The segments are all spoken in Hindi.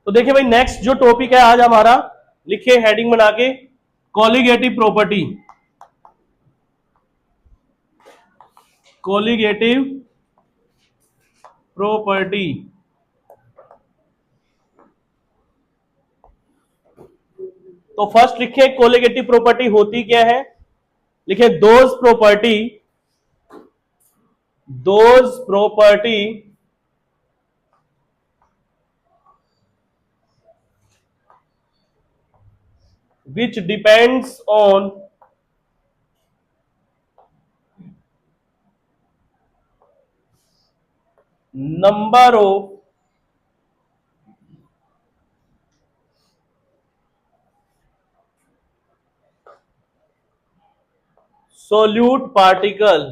तो देखिए भाई, नेक्स्ट जो टॉपिक है आज हमारा, लिखे हेडिंग बना के, कोलिगेटिव प्रॉपर्टी। Colligative property. तो फर्स्ट लिखे कोलिगेटिव प्रॉपर्टी होती क्या है। लिखे those property which depends on number of solute particle,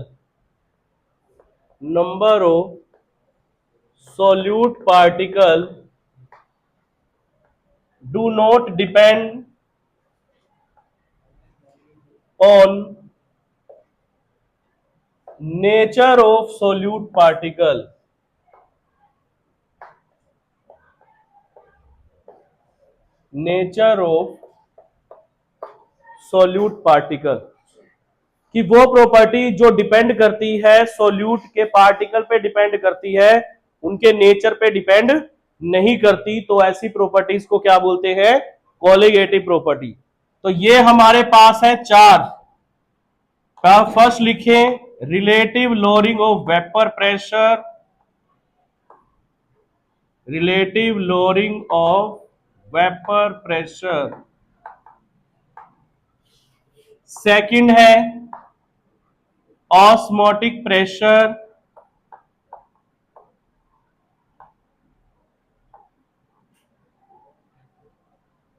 number of solute particle do not depend on nature of solute particle। Nature of solute particle, कि वो प्रॉपर्टी जो डिपेंड करती है सोल्यूट के पार्टिकल पे डिपेंड करती है, उनके नेचर पे डिपेंड नहीं करती। तो ऐसी प्रॉपर्टीज को क्या बोलते हैं, कोलिगेटिव प्रॉपर्टी। तो ये हमारे पास है चार का। फर्स्ट लिखें relative lowering of vapour pressure, relative lowering of vapour pressure. Second है ऑस्मोटिक प्रेशर,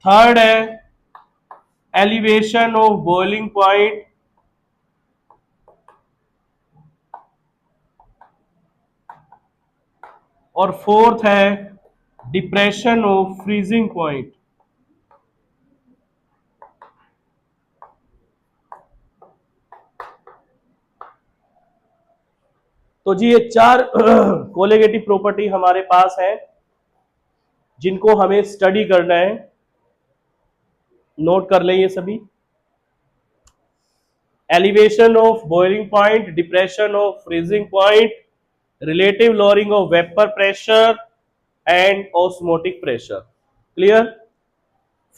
थर्ड है एलिवेशन ऑफ बॉइलिंग पॉइंट, और फोर्थ है डिप्रेशन ऑफ फ्रीजिंग पॉइंट। तो जी ये चार कोलिगेटिव प्रॉपर्टी हमारे पास है जिनको हमें स्टडी करना है। नोट कर लें ये सभी। Elevation of boiling point, depression of freezing point, relative lowering of vapour pressure and osmotic pressure. Clear.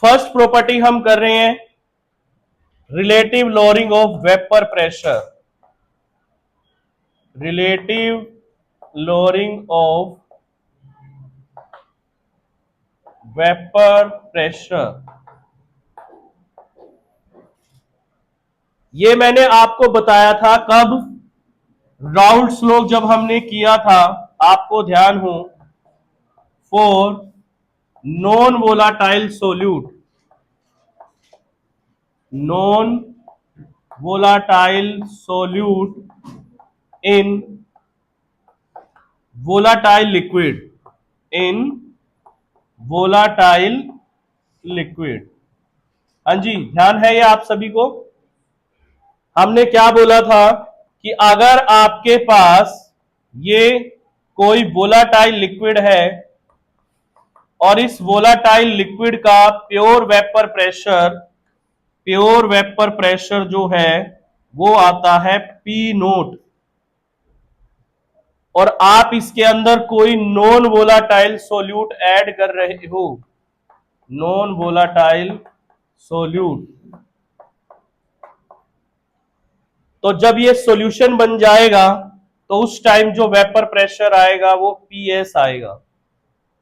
First property हम कर रहे हैं relative lowering of vapour pressure, relative lowering of vapour pressure. ये मैंने आपको बताया था कब, राउल्ट्स लॉ जब हमने किया था, आपको ध्यान हो, for non volatile solute, non volatile solute in volatile liquid, in volatile liquid. हाँ जी, ध्यान है ये आप सभी को। हमने क्या बोला था कि अगर आपके पास ये कोई वोलाटाइल लिक्विड है और इस वोलाटाइल लिक्विड का प्योर वेपर प्रेशर जो है वो आता है पी नोट, और आप इसके अंदर कोई नॉन वोलाटाइल सोल्यूट ऐड कर रहे हो, नॉन वोलाटाइल सोल्यूट, तो जब ये सॉल्यूशन बन जाएगा तो उस टाइम जो वेपर प्रेशर आएगा वो पीएस आएगा।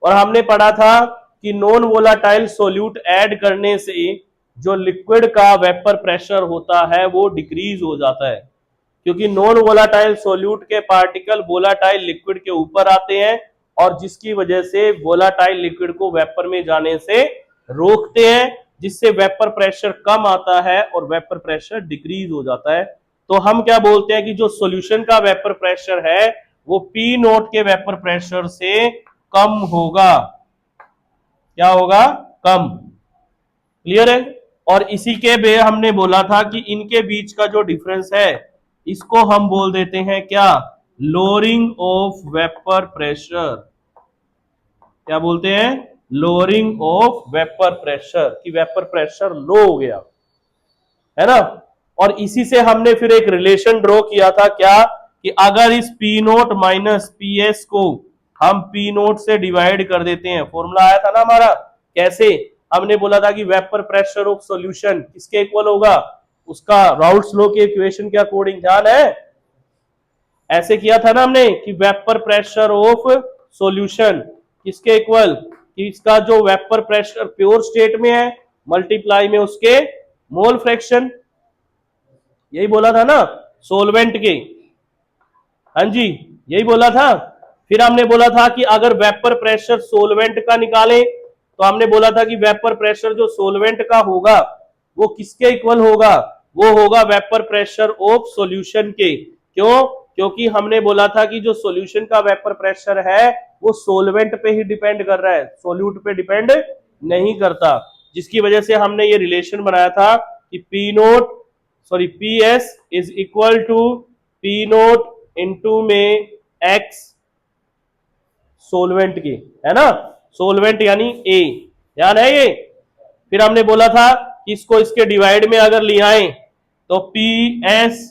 और हमने पढ़ा था कि नॉन वोलाटाइल सोल्यूट ऐड करने से जो लिक्विड का वेपर प्रेशर होता है वो डिक्रीज हो जाता है, क्योंकि नॉन वोलाटाइल सोल्यूट के पार्टिकल वोलाटाइल लिक्विड के ऊपर आते हैं और जिसकी वजह से वोलाटाइल लिक्विड को वेपर में जाने से रोकते हैं, जिससे वेपर प्रेशर कम आता है और वेपर प्रेशर डिक्रीज हो जाता है। तो हम क्या बोलते हैं कि जो सॉल्यूशन का वेपर प्रेशर है वो पी नोट के वेपर प्रेशर से कम होगा। क्या होगा? कम। क्लियर है। और इसी के बे हमने बोला था कि इनके बीच का जो डिफरेंस है इसको हम बोल देते हैं क्या? Lowering of vapour pressure. क्या बोलते हैं? लोअरिंग ऑफ वेपर प्रेशर, कि वेपर प्रेशर लो हो गया, है ना। और इसी से हमने फिर एक रिलेशन ड्रॉ किया था, क्या, कि अगर इस P naught minus P S को हम पी नोट से डिवाइड कर देते हैं, फॉर्मूला आया था ना हमारा, कैसे, हमने बोला था कि वेपर प्रेशर ऑफ सॉल्यूशन किसके इक्वल होगा, उसका राउल्ट्स लॉ के इक्वेशन के अकॉर्डिंग, ध्यान है, ऐसे किया था ना हमने कि वेपर प्रेशर ऑफ सॉल्यूशन किसके इक्वल, कि इसका जो वेपर प्रेशर प्योर स्टेट में है मल्टीप्लाई में उसके मोल फ्रैक्शन, यही बोला था ना सोलवेंट के, हाँ जी, यही बोला था। फिर हमने बोला था कि अगर वेपर प्रेशर सोलवेंट का निकालें तो हमने बोला था कि वेपर प्रेशर जो सोलवेंट का होगा वो किसके इक्वल होगा, वो होगा वेपर प्रेशर ऑफ सॉल्यूशन के, क्यों, क्योंकि हमने बोला था कि जो सॉल्यूशन का वेपर प्रेशर है वो सोलवेंट पे ही डिपेंड कर रहा है, सोल्यूट पे डिपेंड नहीं करता, जिसकी वजह से हमने ये रिलेशन बनाया था कि P naught sorry P S is equal to P naught into में एक्स सोलवेंट की, है ना, सोलवेंट यानी ए, ध्यान है ये। फिर हमने बोला था कि इसको इसके डिवाइड में अगर ले आए तो P S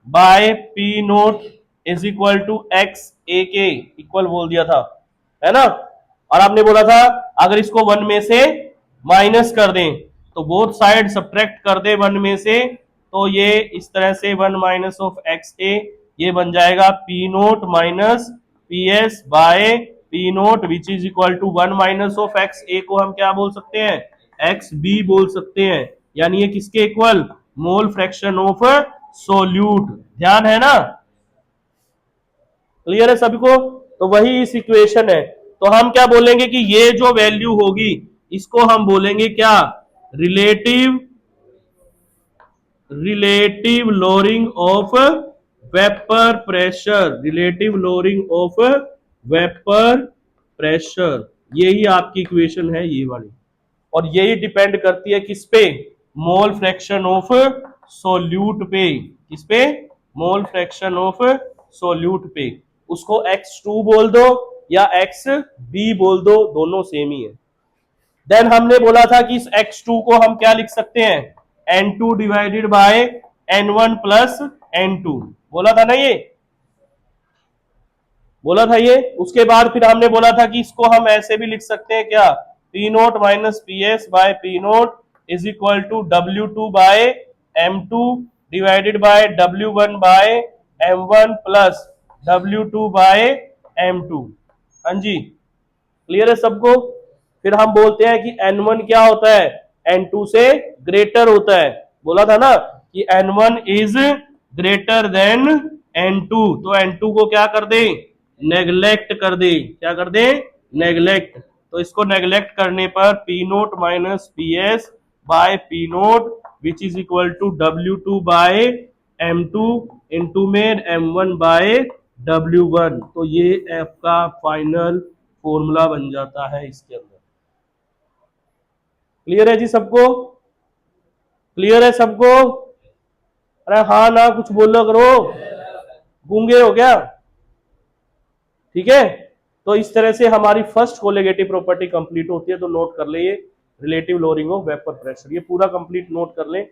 by P naught is equal to X A के इक्वल बोल दिया था, है ना। और आपने बोला था अगर इसको वन में से माइनस कर दें तो बोथ साइड सब्ट्रैक्ट कर दे वन में से, तो ये इस तरह से one minus of X A, ये बन जाएगा P naught minus P S by P naught which is equal to one minus of X A को हम क्या बोल सकते हैं, एक्स बी बोल सकते हैं, यानी ये किसके equal, mole fraction of solute, ध्यान है ना, क्लियर है सभी को। तो वही इस इक्वेशन है, तो हम क्या बोलेंगे कि ये जो वैल्यू होगी इसको हम बोलेंगे क्या, relative relative lowering of vapour pressure, relative lowering of vapour pressure, यही आपकी इक्वेशन है ये वाली, और यही डिपेंड करती है किस पे, मोल फ्रैक्शन ऑफ सोल्यूट पे, किस पे, मोल फ्रैक्शन ऑफ सोल्यूट पे, उसको x2 बोल दो या xb बोल दो, दोनों सेम ही है। देन हमने बोला था कि इस x2 को हम क्या लिख सकते हैं, n2 divided by n1 plus n2, बोला था ना ये, बोला था ये। उसके बाद फिर हमने बोला था कि इसको हम ऐसे भी लिख सकते हैं क्या, P naught minus P S by P naught is equal to W two by M two divided by W one by M one plus W two by M two, हाँ जी, क्लियर है सबको। फिर हम बोलते हैं कि N1 क्या होता है, N2 से ग्रेटर होता है, बोला था ना कि N1 is greater than N2, तो N2 को क्या कर दे, नेग्लेक्ट कर दे, क्या कर दे, नेग्लेक्ट, तो इसको नेग्लेक्ट करने पर P naught minus P S by P naught which is equal to W two by M two into में M one by W one, तो ये आपका फाइनल फॉर्मूला बन जाता है इसके अंदर। क्लियर है जी सबको, क्लियर है सबको, अरे हाँ ना कुछ बोलो करो, गूंगे हो क्या, ठीक है। तो इस तरह से हमारी फर्स्ट कोलिगेटिव प्रॉपर्टी कंप्लीट होती है, तो नोट कर ले ये relative lowering of vapour pressure, ये पूरा कंप्लीट नोट कर ले।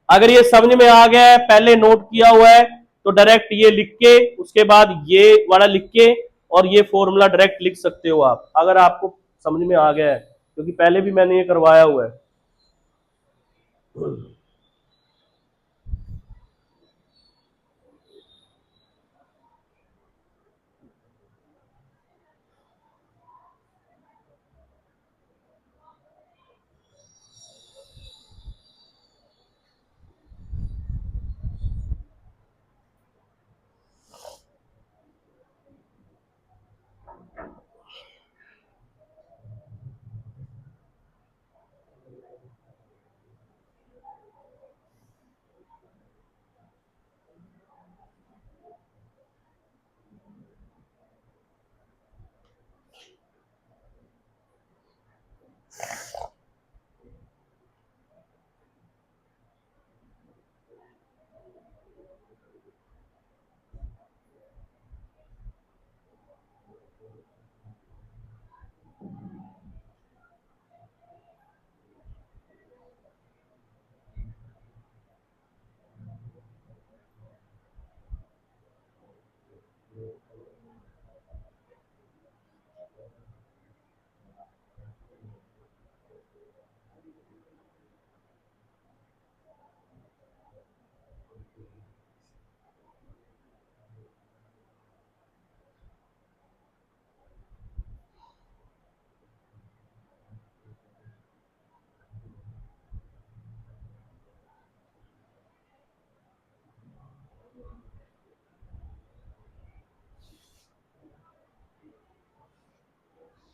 अगर ये समझ में आ गया है, पहले नोट किया हुआ है, तो डायरेक्ट ये लिख के उसके बाद ये वाला लिख के और ये फॉर्मूला डायरेक्ट लिख सकते हो आप, अगर आपको समझ में आ गया है, क्योंकि पहले भी मैंने ये करवाया हुआ है।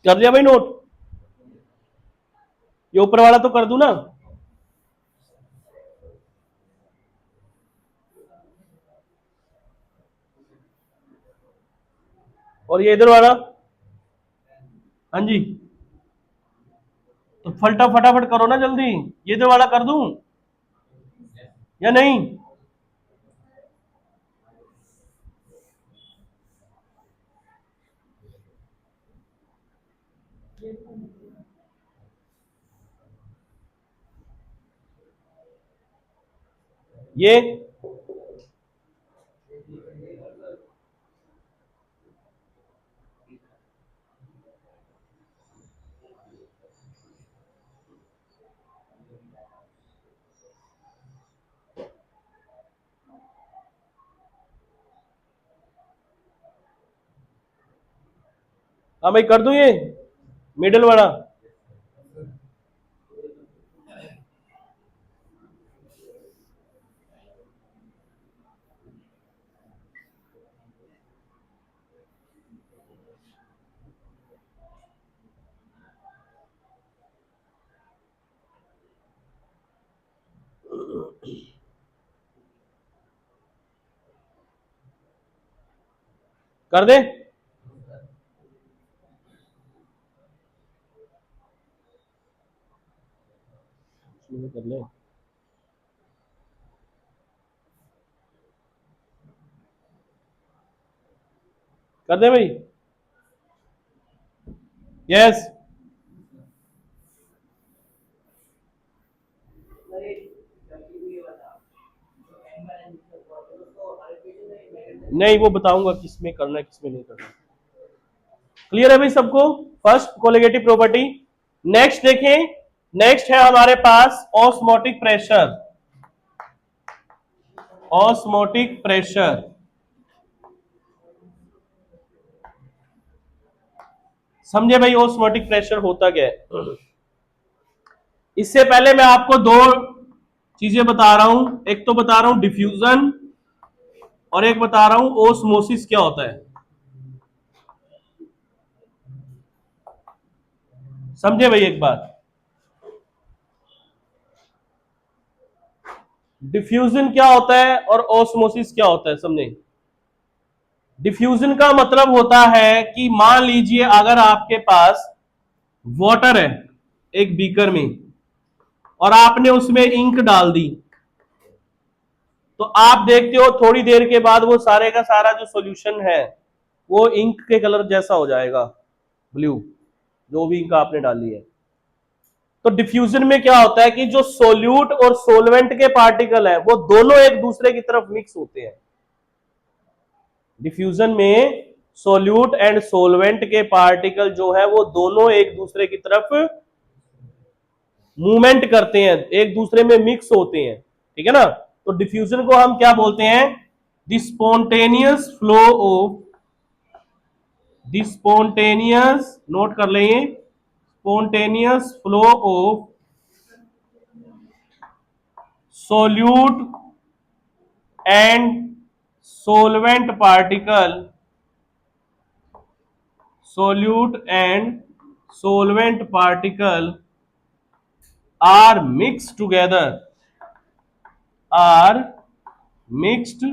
कर दिया भाई नोट? ये ऊपर वाला तो कर दूं ना? और ये इधर वाला? हाँ जी, तो फटाफट करो ना जल्दी। ये इधर वाला कर दूं या नहीं? ये हाँ भाई कर दूं ये मिडिल वाला? कर दे? कर ले। कर दे भाई? यस। नहीं, वो बताऊंगा किसमें करना है किसमें नहीं करना। क्लियर है भाई सबको? First colligative property. नेक्स्ट देखें, नेक्स्ट है हमारे पास ऑस्मोटिक प्रेशर। ऑस्मोटिक प्रेशर, समझे भाई ऑस्मोटिक प्रेशर होता क्या है? इससे पहले मैं आपको दो चीजें बता रहा हूं। एक तो बता रहा हूं डिफ्यूजन, और एक बता रहा हूं ओस्मोसिस क्या होता है। समझे भाई एक बात? डिफ्यूजन क्या होता है और ओस्मोसिस क्या होता है, समझे? डिफ्यूजन का मतलब होता है कि मान लीजिए अगर आपके पास वाटर है एक बीकर में और आपने उसमें इंक डाल दी, तो आप देखते हो थोड़ी देर के बाद वो सारे का सारा जो सॉल्यूशन है वो इंक के कलर जैसा हो जाएगा, ब्लू, जो भी इंक आपने डाली है। तो डिफ्यूजन में क्या होता है कि जो सोल्यूट और सोलवेंट के पार्टिकल है वो दोनों एक दूसरे की तरफ मिक्स होते हैं। डिफ्यूजन में सोल्यूट एंड सोलवेंट के पार्टिकल जो है वो दोनों एक दूसरे की तरफ मूवमेंट करते हैं, एक दूसरे में मिक्स होते हैं, ठीक है ना? तो डिफ्यूजन को हम क्या बोलते हैं? The spontaneous flow of, the spontaneous, note कर लें, spontaneous flow of solute and solvent particle, solute and solvent particle are mixed together, are mixed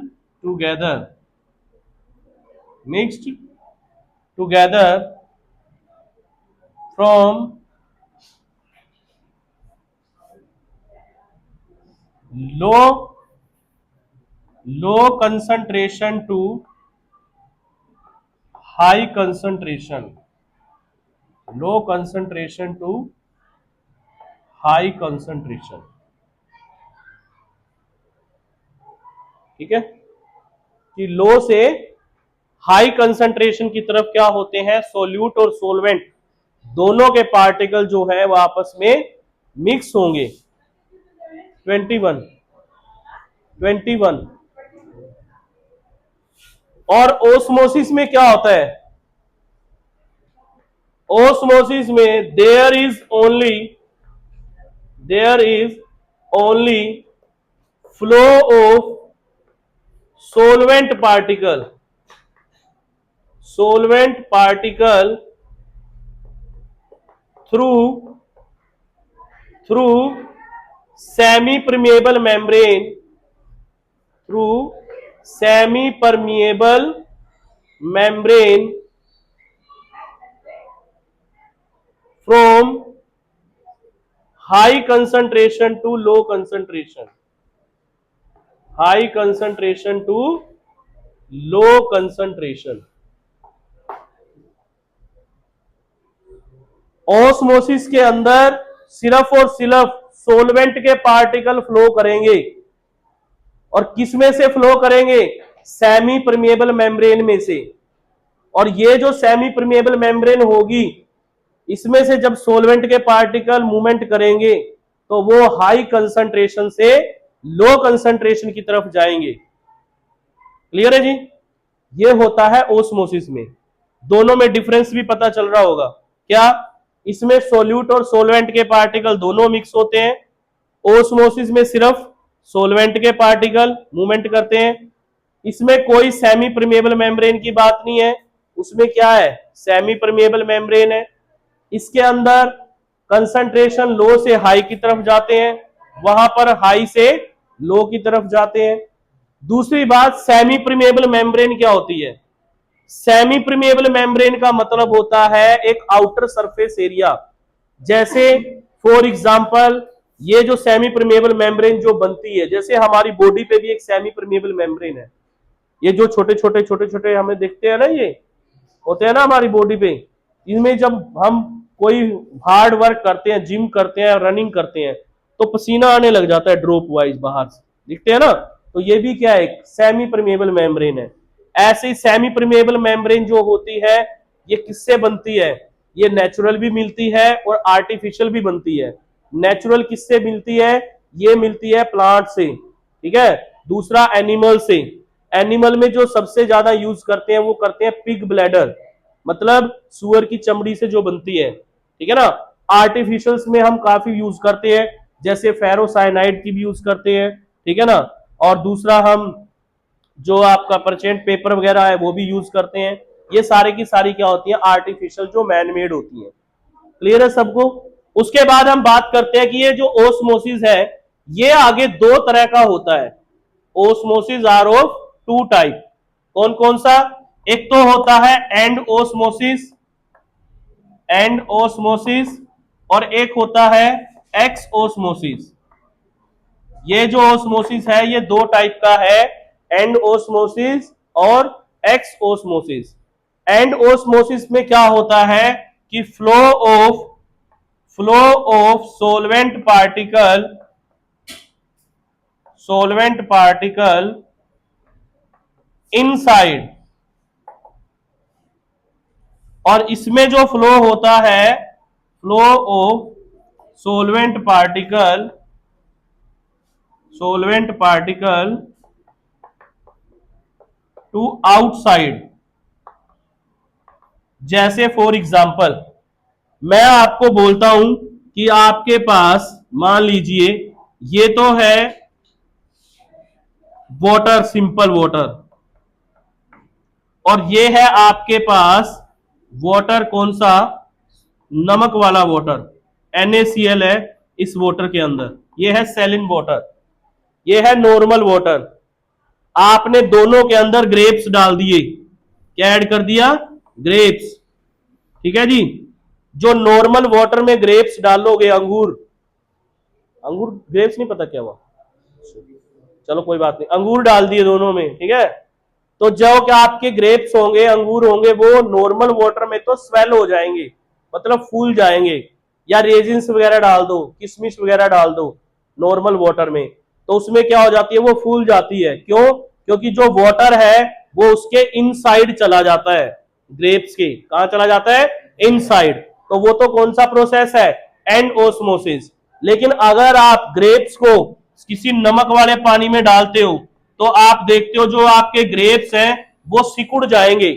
together, mixed together from low concentration to high concentration, low concentration to high concentration, ठीक है? कि लो से हाई कंसंट्रेशन की तरफ क्या होते हैं, सोल्यूट और सोलवेंट दोनों के पार्टिकल जो है वो आपस में मिक्स होंगे। 21 21। और ओस्मोसिस में क्या होता है? ओस्मोसिस में there is only flow of solvent particle, solvent particle through through semi permeable membrane, through semi permeable membrane from high concentration to low concentration, high concentration to low concentration. Osmosis के अंदर सिर्फ और सिर्फ सोलवेंट के पार्टिकल फ्लो करेंगे, और किसमें से फ्लो करेंगे? सेमी परमिएबल मेम्ब्रेन में से। और ये जो सेमी परमिएबल मेम्ब्रेन होगी, इसमें से जब सोलवेंट के पार्टिकल मूवमेंट करेंगे तो वो हाई कंसंट्रेशन से लो कंसंट्रेशन की तरफ जाएंगे। क्लियर है जी? ये होता है ओस्मोसिस में। दोनों में डिफरेंस भी पता चल रहा होगा क्या? इसमें सोल्यूट और सोलवेंट के पार्टिकल दोनों मिक्स होते हैं, ओस्मोसिस में सिर्फ सोलवेंट के पार्टिकल मूवमेंट करते हैं। इसमें कोई सेमी परमिएबल मेम्ब्रेन की बात नहीं है, उसमें क्या है? सेमी परमिएबल मेम्ब्रेन है। इसके अंदर कंसंट्रेशन लो से हाई की तरफ जाते हैं, वहां पर हाई से लो की तरफ जाते हैं। दूसरी बात, सेमी परमिएबल मेम्ब्रेन क्या होती है? सेमी परमिएबल मेम्ब्रेन का मतलब होता है एक आउटर सरफेस एरिया। जैसे फॉर एग्जांपल ये जो सेमी परमिएबल मेम्ब्रेन जो बनती है, जैसे हमारी बॉडी पे भी एक सेमी परमिएबल मेम्ब्रेन है। ये जो छोटे छोटे हमें दिखते हैं ना, ये होते हैं ना हमारी बॉडी पे। इनमें जब हम कोई हार्ड वर्क करते हैं, जिम करते हैं, रनिंग करते हैं, तो पसीना आने लग जाता है ड्रॉप वाइज, बाहर से दिखते हैं ना। तो ये भी क्या है? सेमी परमिएबल मेम्ब्रेन है। ऐसे ही सेमी परमिएबल मेम्ब्रेन जो होती है, ये किससे बनती है? ये नेचुरल भी मिलती है और आर्टिफिशियल भी बनती है। नेचुरल किससे मिलती है? ये मिलती है प्लांट से, ठीक है। दूसरा एनिमल से। एनिमल में जो सबसे ज्यादा यूज करते हैं वो करते हैं पिग ब्लैडर, मतलब सुअर की चमड़ी से जो बनती है, ठीक है ना। आर्टिफिशियल्स में हम काफी यूज करते हैं, जैसे फेरोसाइनाइड की भी यूज करते हैं, ठीक है ना। और दूसरा हम जो आपका परचेंट पेपर वगैरह है वो भी यूज करते हैं। ये सारे की सारी क्या होती है? आर्टिफिशियल जो मैनमेड होती है। क्लियर है सबको? उसके बाद हम बात करते हैं कि ये जो ओस्मोसिस है, ये आगे दो तरह का होता है। Osmosis are of two type. कौन कौन सा? एक तो होता है एंड ओस्मोसिस, एंड ओस्मोसिस, और एक होता है एक्स ओस्मोसिस। ये जो ओस्मोसिस है ये दो टाइप का है, एंड ओस्मोसिस और एक्स ओस्मोसिस। एंड ओस्मोसिस में क्या होता है कि flow of solvent particle inside, और इसमें जो फ्लो होता है, flow of solvent particle to outside. जैसे फॉर एग्जांपल मैं आपको बोलता हूं कि आपके पास, मान लीजिए ये तो है वाटर, सिंपल वाटर, और ये है आपके पास वाटर, कौन सा? नमक वाला वाटर, NaCl है इस वाटर के अंदर। ये है सैलिन वाटर, ये है नॉर्मल वाटर। आपने दोनों के अंदर ग्रेप्स डाल दिए। क्या ऐड कर दिया? ग्रेप्स, ठीक है जी। जो नॉर्मल वाटर में ग्रेप्स डालोगे, अंगूर ग्रेप्स नहीं पता क्या हुआ, चलो कोई बात नहीं, अंगूर डाल दिए दोनों में, ठीक है। तो जो क्या आपके ग्रेप्स होंगे, अंगूर होंगे, वो नॉर्मल वाटर में तो स्वेल हो जाएंगे, मतलब फूल जाएंगे। या रेजिन्स वगैरह डाल दो, किशमिश वगैरह डाल दो नॉर्मल वाटर में, तो उसमें क्या हो जाती है? वो फूल जाती है। क्यों? क्योंकि जो वाटर है वो उसके इनसाइड चला जाता है, ग्रेप्स के कहां चला जाता है? इनसाइड। तो वो तो कौन सा प्रोसेस है? And osmosis. लेकिन अगर आप ग्रेप्स को किसी नमक वाले पानी में डालते हो तो आप देखते हो जो आपके ग्रेप्स हैं वो सिकुड़ जाएंगे,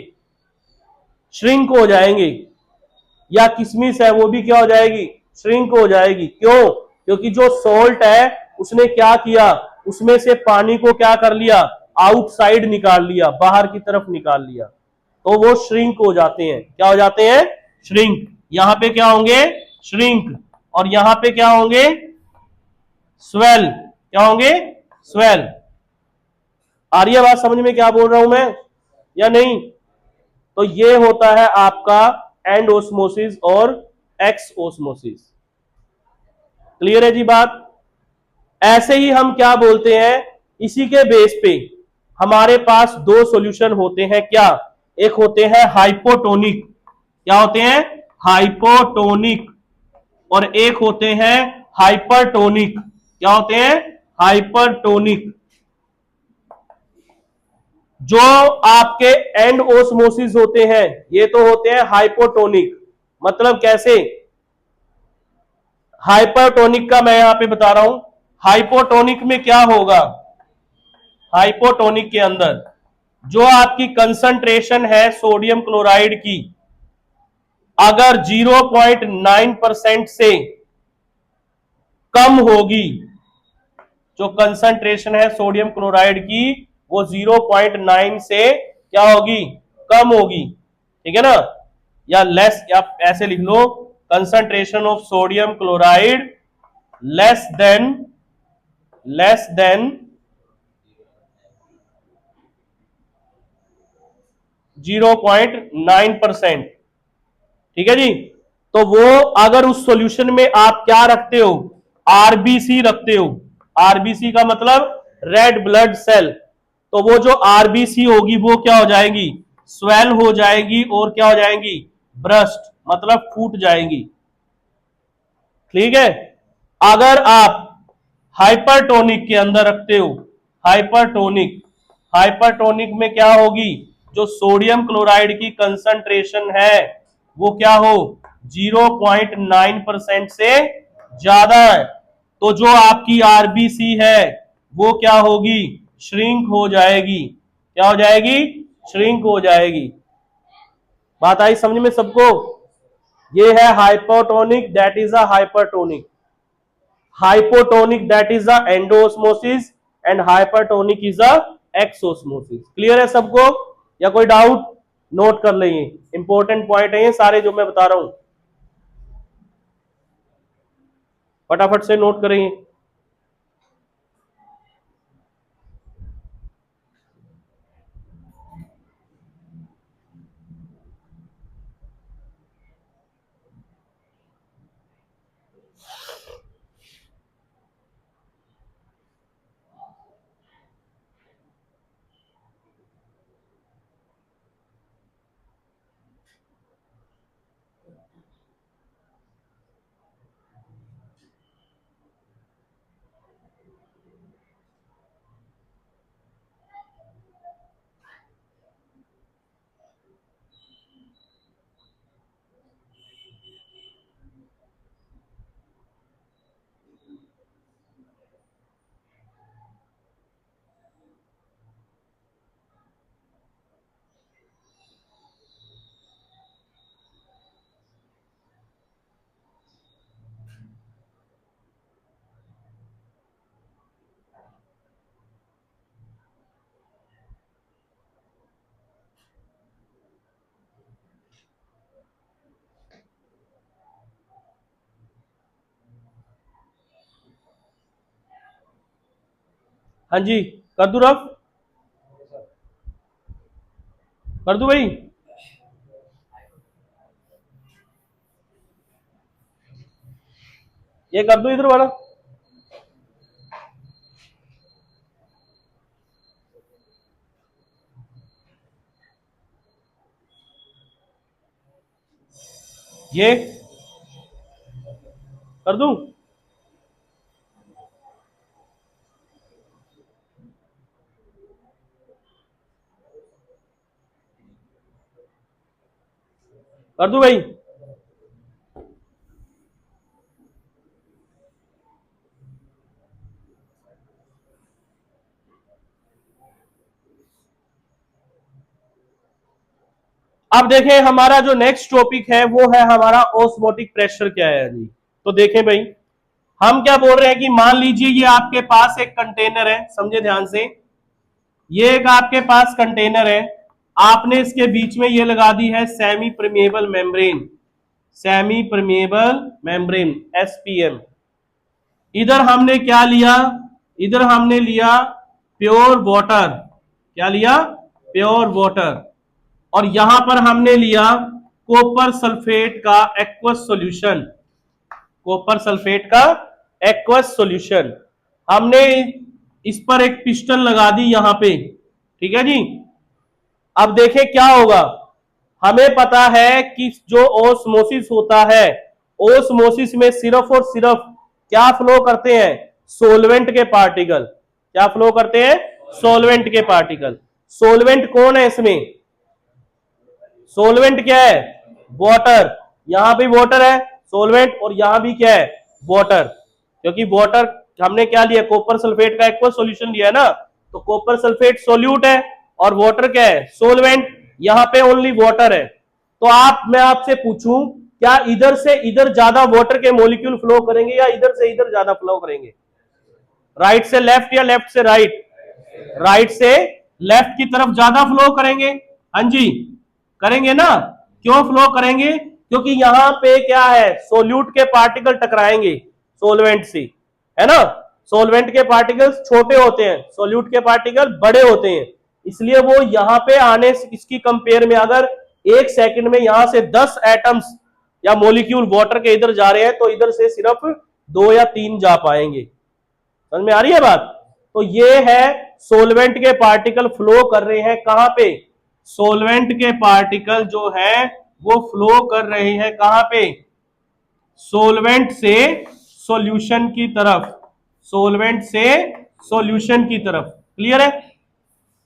श्रिंक हो जाएंगे। या किशमिश है वो भी क्या हो जाएगी? श्रिंक हो जाएगी। क्यों? क्योंकि जो सॉल्ट है उसने क्या किया? उसमें से पानी को क्या कर लिया? आउटसाइड निकाल लिया, बाहर की तरफ निकाल लिया, तो वो श्रिंक हो जाते हैं। क्या हो जाते हैं? श्रिंक। यहां पे क्या होंगे? श्रिंक, और यहां पे क्या होंगे, स्वेल। क्या होंगे, स्वेल। आ रही है बात समझ में क्या बोल रहा हूं मैं या नहीं? तो ये होता है आपका एंड ओस्मोसिस और एक्स ओस्मोसिस। क्लियर है जी बात? ऐसे ही हम क्या बोलते हैं, इसी के बेस पे हमारे पास दो सॉल्यूशन होते हैं। क्या? एक होते हैं हाइपोटोनिक। क्या होते हैं? हाइपोटोनिक। और एक होते हैं हाइपरटोनिक। क्या होते हैं? हाइपरटोनिक। जो आपके एंड ओस्मोसिस होते हैं ये तो होते हैं हाइपोटोनिक। मतलब कैसे? हाइपरटोनिक का मैं यहां पे बता रहा हूं। हाइपोटोनिक में क्या होगा, हाइपोटोनिक के अंदर जो आपकी कंसंट्रेशन है सोडियम क्लोराइड की, अगर 0.9% से कम होगी, जो कंसंट्रेशन है सोडियम क्लोराइड की वो 0.9 से क्या होगी, कम होगी। ठीक है ना? या लेस, या ऐसे लिख लो, concentration of sodium chloride less than 0.9%। ठीक है जी? तो वो अगर उस सॉल्यूशन में आप क्या रखते हो, आरबीसी रखते हो। आरबीसी का मतलब रेड ब्लड सेल। तो वो जो आरबीसी होगी वो क्या हो जाएगी, स्वेल हो जाएगी, और क्या हो जाएंगी, ब्रस्ट, मतलब फूट जाएंगी। ठीक है? अगर आप हाइपरटोनिक के अंदर रखते हो, हाइपरटोनिक, हाइपरटोनिक में क्या होगी, जो सोडियम क्लोराइड की कंसंट्रेशन है वो क्या हो, 0.9% से ज्यादा है। तो जो आपकी आरबीसी है वो क्या होगी, श्रिंक हो जाएगी। क्या हो जाएगी, श्रिंक हो जाएगी। बात आई समझ में सबको? ये है hypotonic, that is a hypertonic. Hypotonic that is a endosmosis, and hypertonic is a exosmosis. Clear है सबको, या कोई डाउट? नोट कर लेंगे, इंपॉर्टेंट पॉइंट है ये सारे जो मैं बता रहा हूं, फटाफट से नोट करेंगे। हाँ जी, कर दू रफ, कर दू भाई। ये कर दू इधर वाला। ये कर दू, कर दू भाई। अब देखें हमारा जो नेक्स्ट टॉपिक है वो है हमारा ऑस्मोटिक प्रेशर क्या है जी। तो देखें भाई, हम क्या बोल रहे हैं कि मान लीजिए ये आपके पास एक कंटेनर है, समझे ध्यान से, ये एक आपके पास कंटेनर है, आपने इसके बीच में ये लगा दी है semi permeable membrane. Semi permeable membrane, SPM। इधर हमने क्या लिया, इधर हमने लिया प्योर वाटर, क्या लिया, प्योर वाटर, और यहां पर हमने लिया कॉपर सल्फेट का एक्वस सॉल्यूशन, कॉपर सल्फेट का एक्वस सॉल्यूशन। हमने इस पर एक पिस्टन लगा दी यहां पे, ठीक है जी। अब देखें क्या होगा, हमें पता है कि जो ओस्मोसिस होता है, ओस्मोसिस में सिर्फ और सिर्फ क्या फ्लो करते हैं, सोलवेंट के पार्टिकल, क्या फ्लो करते हैं, सोलवेंट के पार्टिकल। सोलवेंट कौन है इसमें, सोलवेंट क्या है, वाटर, यहां भी वाटर है सोलवेंट, और यहां भी क्या है, वाटर, क्योंकि वाटर हमने क्या लिया, कॉपर सल्फेट का एक्वस सॉल्यूशन लिया है ना, तो कॉपर सल्फेट सोल्यूट है और वाटर क्या है, सोलवेंट, यहां पे ओनली वाटर है। तो मैं आपसे पूछूं, क्या इधर से इधर ज्यादा वाटर के मॉलिक्यूल फ्लो करेंगे या इधर से इधर ज्यादा फ्लो करेंगे, राइट से लेफ्ट या लेफ्ट से राइट, राइट से लेफ्ट की तरफ ज्यादा फ्लो करेंगे, हाँ जी करेंगे ना। क्यों फ्लो करेंगे, क्योंकि यहां पे क्या है, सोल्यूट के पार्टिकल टकराएंगे सोलवेंट से, है ना। सोलवेंट के पार्टिकल्स छोटे होते हैं, सोल्यूट के पार्टिकल बड़े होते हैं, इसलिए वो यहां पे आने से, इसकी कंपेयर में अगर एक सेकंड में यहां से 10 एटम्स या मॉलिक्यूल वाटर के इधर जा रहे हैं, तो इधर से सिर्फ 2 या 3 जा पाएंगे। समझ में आ रही है बात। तो ये है सोलवेंट के पार्टिकल फ्लो कर रहे हैं कहां पे, सोलवेंट के पार्टिकल जो है वो फ्लो कर रहे हैं कहां पे, सोलवेंट से सॉल्यूशन की तरफ, सोलवेंट से सॉल्यूशन की तरफ। क्लियर है।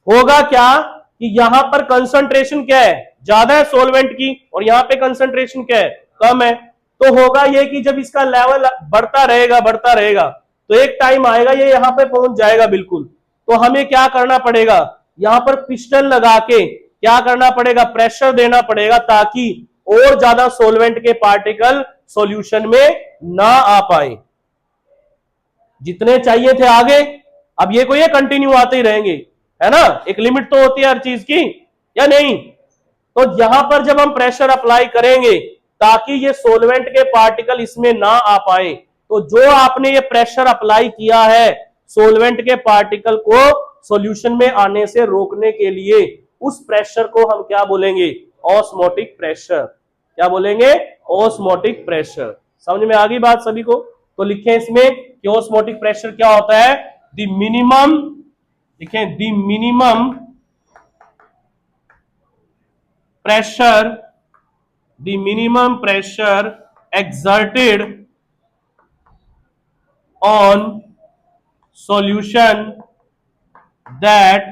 होगा क्या कि यहां पर कंसंट्रेशन क्या है, ज्यादा है सोलवेंट की, और यहां पे कंसंट्रेशन क्या है, कम है। तो होगा ये कि जब इसका लेवल बढ़ता रहेगा बढ़ता रहेगा, तो एक टाइम आएगा ये यहां पे पहुंच जाएगा बिल्कुल। तो हमें क्या करना पड़ेगा, यहां पर पिस्टन लगा के क्या करना पड़ेगा, प्रेशर देना पड़ेगा, ताकि और ज्यादा सोलवेंट के पार्टिकल सॉल्यूशन में ना आ पाए। जितने चाहिए थे आगे, अब ये कोई कंटिन्यू आते ही रहेंगे, है ना, एक लिमिट तो होती है हर चीज की, या नहीं। तो यहां पर जब हम प्रेशर अप्लाई करेंगे ताकि ये सोलवेंट के पार्टिकल इसमें ना आ पाए, तो जो आपने ये प्रेशर अप्लाई किया है सोलवेंट के पार्टिकल को सॉल्यूशन में आने से रोकने के लिए, उस प्रेशर को हम क्या बोलेंगे, ऑस्मोटिक प्रेशर। क्या बोलेंगे, ऑस्मोटिक प्रेशर। समझ में आ गई बात सभी को। तो लिखें इसमें कि ऑस्मोटिक प्रेशर क्या होता है, द मिनिमम, लिखें the minimum pressure, the minimum pressure exerted on solution that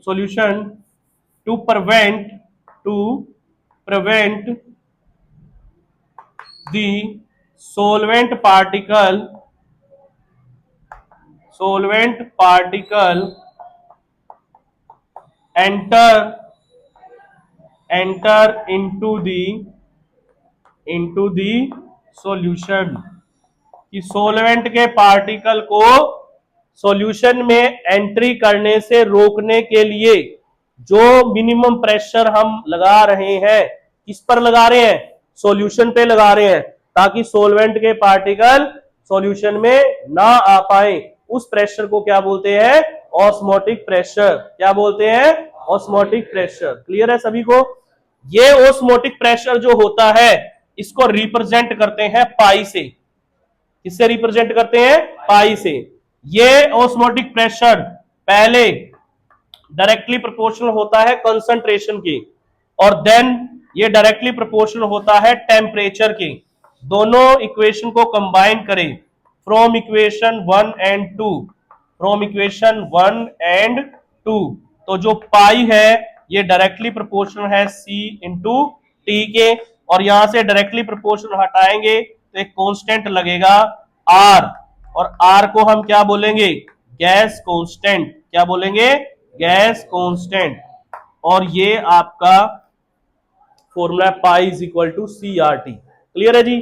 solution to prevent the solvent particle enter into the solution, कि सोलवेंट के पार्टिकल को सॉल्यूशन में एंट्री करने से रोकने के लिए जो मिनिमम प्रेशर हम लगा रहे हैं, किस पर लगा रहे हैं, सॉल्यूशन पे लगा रहे हैं, ताकि सोलवेंट के पार्टिकल सॉल्यूशन में ना आ पाए, उस प्रेशर को क्या बोलते हैं, ऑस्मोटिक प्रेशर। क्या बोलते हैं, ऑस्मोटिक प्रेशर। क्लियर है सभी को। ये ऑस्मोटिक प्रेशर जो होता है इसको रिप्रेजेंट करते हैं पाई से। किससे रिप्रेजेंट करते हैं, पाई से। ये ऑस्मोटिक प्रेशर पहले डायरेक्टली प्रोपोर्शनल होता है कंसंट्रेशन की, और देन ये डायरेक्टली प्रोपोर्शनल होता है टेम्परेचर की। दोनों इक्वेशन को कंबाइन करें from equation 1 and 2, from equation 1 and 2, तो जो पाई है ये डायरेक्टली प्रोपोर्शनल है C इंटू टी के, और यहां से डायरेक्टली प्रोपोर्शनल हटाएंगे तो एक कांस्टेंट लगेगा R, और R को हम क्या बोलेंगे, गैस कांस्टेंट। क्या बोलेंगे, गैस कांस्टेंट। और ये आपका formula pi is equal to CRT। Clear है जी।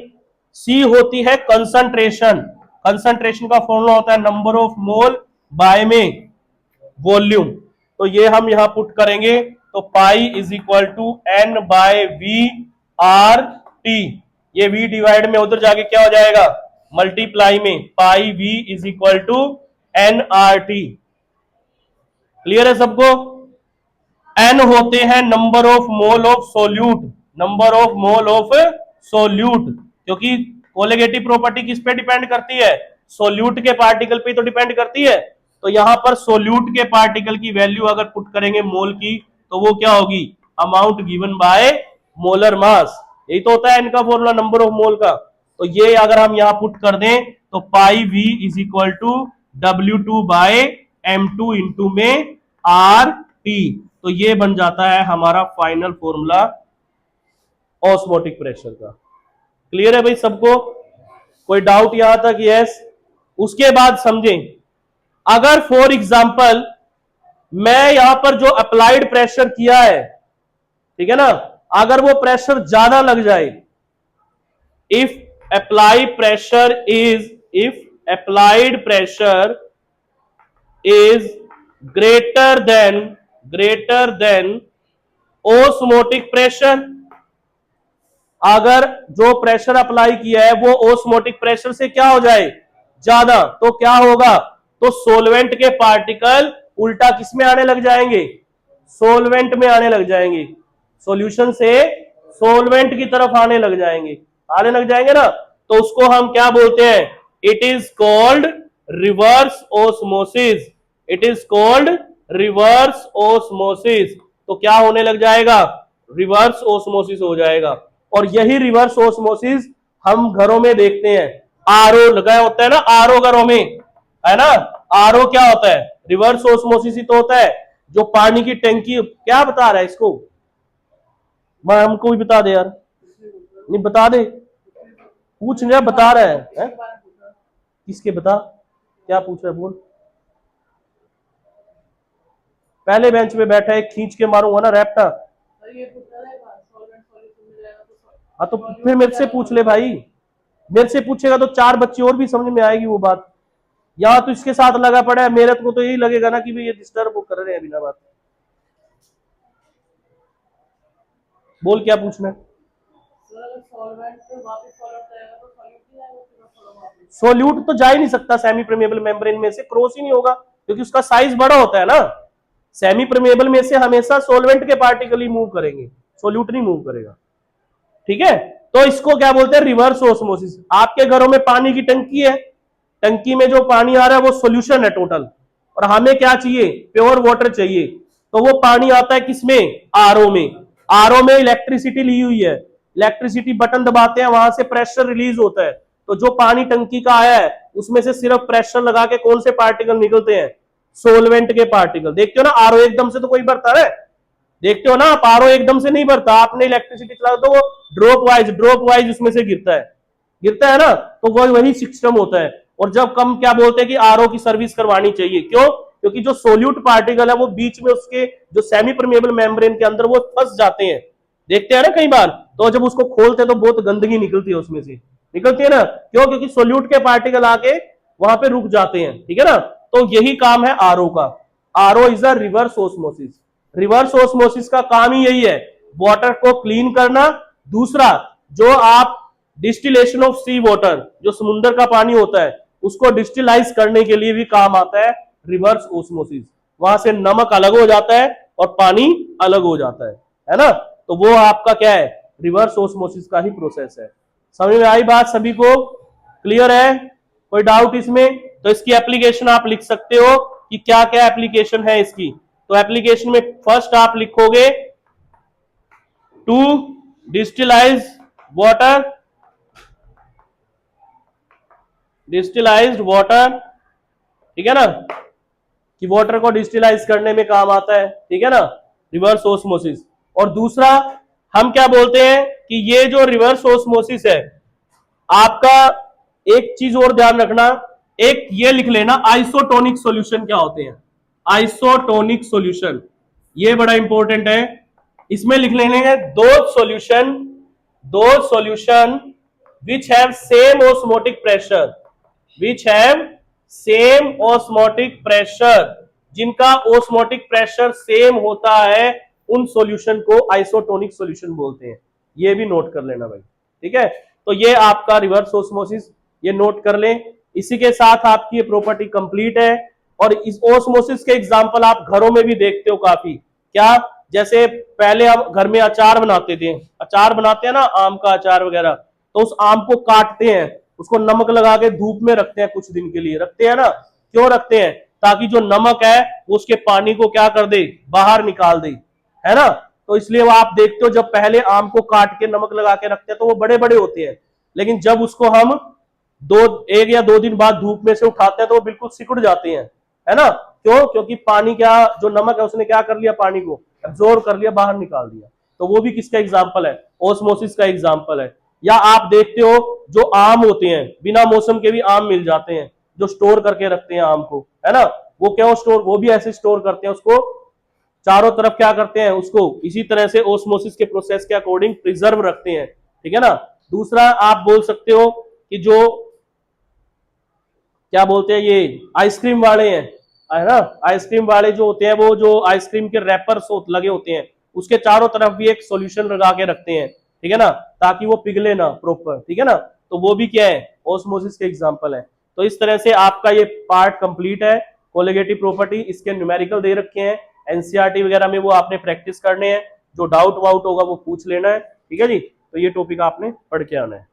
C होती है कंसंट्रेशन, कंसंट्रेशन का फॉर्मूला होता है नंबर ऑफ मोल बाय में वॉल्यूम। तो ये हम यहां पुट करेंगे तो pi is equal to N by V R T. ये v डिवाइड में उधर जाके क्या हो जाएगा, मल्टीप्लाई में pi v is equal to N R T. Clear है सबको? एन होते हैं number of mole of solute, number of mole of solute, क्योंकि कोलिगेटिव प्रॉपर्टी किस पे डिपेंड करती है, सोल्यूट के पार्टिकल पे तो डिपेंड करती है। तो यहां पर सोल्यूट के पार्टिकल की वैल्यू अगर पुट करेंगे मोल की, तो वो क्या होगी, amount given by molar mass. यही तो होता है इनका फॉर्मूला नंबर ऑफ मोल का। तो ये अगर हम यहां पुट कर दें तो pi V is equal to W2 by M2 into में आर टी। तो ये बन जाता है हमारा फाइनल फॉर्मूला ऑस्मोटिक प्रेशर का। क्लियर है भाई सबको? कोई डाउट यहां तक? यस। उसके बाद समझें, अगर फॉर एग्जांपल मैं यहां पर जो अप्लाइड प्रेशर किया है, ठीक है ना, अगर वो प्रेशर ज्यादा लग जाए, if applied pressure is greater than osmotic pressure, अगर जो प्रेशर अप्लाई किया है वो ओस्मोटिक प्रेशर से क्या हो जाए, ज्यादा, तो क्या होगा, तो सोलवेंट के पार्टिकल उल्टा किस में आने लग जाएंगे, सोलवेंट में आने लग जाएंगे, सॉल्यूशन से सोलवेंट की तरफ आने लग जाएंगे ना। तो उसको हम क्या बोलते हैं, it is called reverse osmosis, it is called reverse osmosis. तो क्या होने लग जाएगा, रिवर्स ओस्मोसिस हो जाएगा। और यही रिवर्स ओस्मोसिस हम घरों में देखते हैं, आरओ लगाया होता है ना, आरओ घरों में है ना, आरओ क्या होता है, रिवर्स ओस्मोसिस ही तो होता है। जो पानी की टंकी, क्या बता रहा है इसको, हमको भी बता दे यार, नहीं बता दे, पूछ रहा बता रहा है? किसके, बता क्या पूछ रहा है, बोल। पहले बेंच पे बैठा है, खींच के मारूंगा ना रैप्टा। हाँ तो फिर मेरे से पूछ ले भाई, मेरे से पूछेगा तो चार बच्चे और भी समझ में आएगी वो बात। यहाँ तो इसके साथ लगा पड़ा है, मेरे को तो यही लगेगा ना कि भाई ये डिस्टर्ब कर रहे हैं बिना बात। बोल क्या पूछना है। सोल्यूट तो जा ही नहीं सकता सेमी परमेबल मेम्ब्रेन में से, क्रॉस ही नहीं होगा, क्योंकि उसका साइज बड़ा होता है ना। सेमी परमेबल में से हमेशा सोलवेंट के पार्टिकल ही मूव करेंगे, सोल्यूट नहीं मूव करेगा, ठीक है। तो इसको क्या बोलते हैं, रिवर्स ओस्मोसिस। आपके घरों में पानी की टंकी है, टंकी में जो पानी आ रहा है वो सोल्यूशन है टोटल, और हमें क्या चाहिए, प्योर वाटर चाहिए। तो वो पानी आता है किसमें, आरओ में। आरओ में इलेक्ट्रिसिटी ली हुई है, इलेक्ट्रिसिटी बटन दबाते हैं, वहां से प्रेशर रिलीज होता है। तो जो पानी टंकी का आया है उसमें से सिर्फ प्रेशर लगा के कौन से पार्टिकल निकलते हैं, सोलवेंट के पार्टिकल। देखते हो ना, आरओ एकदम से तो कोई भरता है, देखते हो ना आप, आरओ एकदम से नहीं भरता। आपने इलेक्ट्रिसिटी चला तो वो ड्रॉप वाइज उसमें से गिरता है ना, तो वो वही सिस्टम होता है। और जब कम क्या बोलते हैं कि आरओ की सर्विस करवानी चाहिए, क्यों, क्योंकि जो सोल्यूट पार्टिकल है वो बीच में उसके जो सेमी परमेबल मेम्ब्रेन के अंदर वो फंस जाते हैं, देखते हैं ना कई बार। तो जब उसको खोलते हैं तो बहुत गंदगी निकलती है उसमें से, निकलती है ना, क्यों, क्योंकि सोल्यूट के पार्टिकल आके वहां पे रुक जाते हैं, ठीक है ना। तो यही काम है आरओ का। RO is a reverse osmosis. Reverse osmosis का काम ही यही है, वाटर को क्लीन करना। दूसरा, जो आप डिस्टिलेशन ऑफ सी वाटर, जो समुद्र का पानी होता है उसको डिस्टिलाइज करने के लिए भी काम आता है रिवर्स ओस्मोसिस। वहां से नमक अलग हो जाता है और पानी अलग हो जाता है ना। तो वो आपका क्या है, रिवर्स ओस्मोसिस का ही प्रोसेस है। समझ में आई बात सभी को? क्लियर है? कोई डाउट इसमें? तो इसकी एप्लीकेशन आप लिख सकते हो कि क्या क्या एप्लीकेशन है इसकी। तो एप्लीकेशन में फर्स्ट आप लिखोगे टू डिस्टिलाइज वाटर, डिस्टिलाइज्ड वाटर, ठीक है ना, कि वाटर को डिस्टिलाइज करने में काम आता है, ठीक है ना, रिवर्स ओस्मोसिस। और दूसरा हम क्या बोलते हैं कि ये जो रिवर्स ओस्मोसिस है, आपका एक चीज और ध्यान रखना, एक ये लिख लेना, आइसोटोनिक सॉल्यूशन क्या होते हैं, आइसोटोनिक सॉल्यूशन, ये बड़ा इंपॉर्टेंट है। इसमें लिख लेंगे दो solution which have same osmotic pressure, जिनका ओस्मोटिक प्रेशर सेम होता है, उन सॉल्यूशन को आइसोटोनिक सॉल्यूशन बोलते हैं। ये भी नोट कर लेना भाई, ठीक है। तो ये आपका रिवर्स ऑस्मोसिस, ये नोट कर लें। इसी के साथ आपकी ये प्रॉपर्टी कंप्लीट है। और इस ऑस्मोसिस के एग्जांपल आप घरों में भी देखते हो काफी। क्या? जैसे पहले हम घर में अचार बनाते थे, अचार बनाते हैं ना, आम का अचार वगैरह, तो उस आम को काटते हैं, उसको नमक लगा के धूप में रखते हैं, कुछ दिन के लिए रखते हैं ना। क्यों रखते हैं? ताकि जो नमक है वो उसके पानी को क्या कर दे, बाहर निकाल दे, है ना। तो इसलिए वो आप देखते हो जब पहले आम को काट के नमक लगा के रखते हैं तो वो बड़े बड़े होते हैं, लेकिन जब उसको हम एक या दो दिन बाद धूप में से उठाते हैं तो वो बिल्कुल सिकुड़ जाते हैं, है ना। क्यों? क्योंकि पानी क्या, जो नमक है उसने क्या कर लिया, पानी को एब्जॉर्ब कर लिया, बाहर निकाल दिया। तो वो भी किसका एग्जाम्पल है? ओस्मोसिस का एग्जाम्पल है। या आप देखते हो जो आम होते हैं, बिना मौसम के भी आम मिल जाते हैं, जो स्टोर करके रखते हैं आम को, है ना। वो क्या, वो भी ऐसे स्टोर करते हैं उसको, चारों तरफ क्या करते हैं, उसको इसी तरह से ओस्मोसिस के प्रोसेस के अकॉर्डिंग प्रिजर्व रखते हैं, ठीक है ना। दूसरा आप बोल सकते हो कि जो क्या बोलते हैं, ये आइसक्रीम वाले हैं, है ना, आइसक्रीम वाले जो होते हैं, वो जो आइसक्रीम के रैपर्स लगे होते हैं, उसके चारों तरफ भी एक सॉल्यूशन लगा के रखते हैं, ठीक है ना, ताकि वो पिघले ना प्रॉपर, ठीक है ना। तो वो भी क्या है, ओस्मोसिस के एग्जांपल है। तो इस तरह से आपका ये पार्ट कंप्लीट है। कोलिगेटिव प्रॉपर्टी, इसके न्यूमेरिकल दे रखे हैं एनसीईआरटी वगैरह में, वो आपने प्रैक्टिस करने हैं। जो डाउट वाउट होगा वो पूछ लेना है, ठीक है जी। तो ये टॉपिक आपने पढ़ के आना है।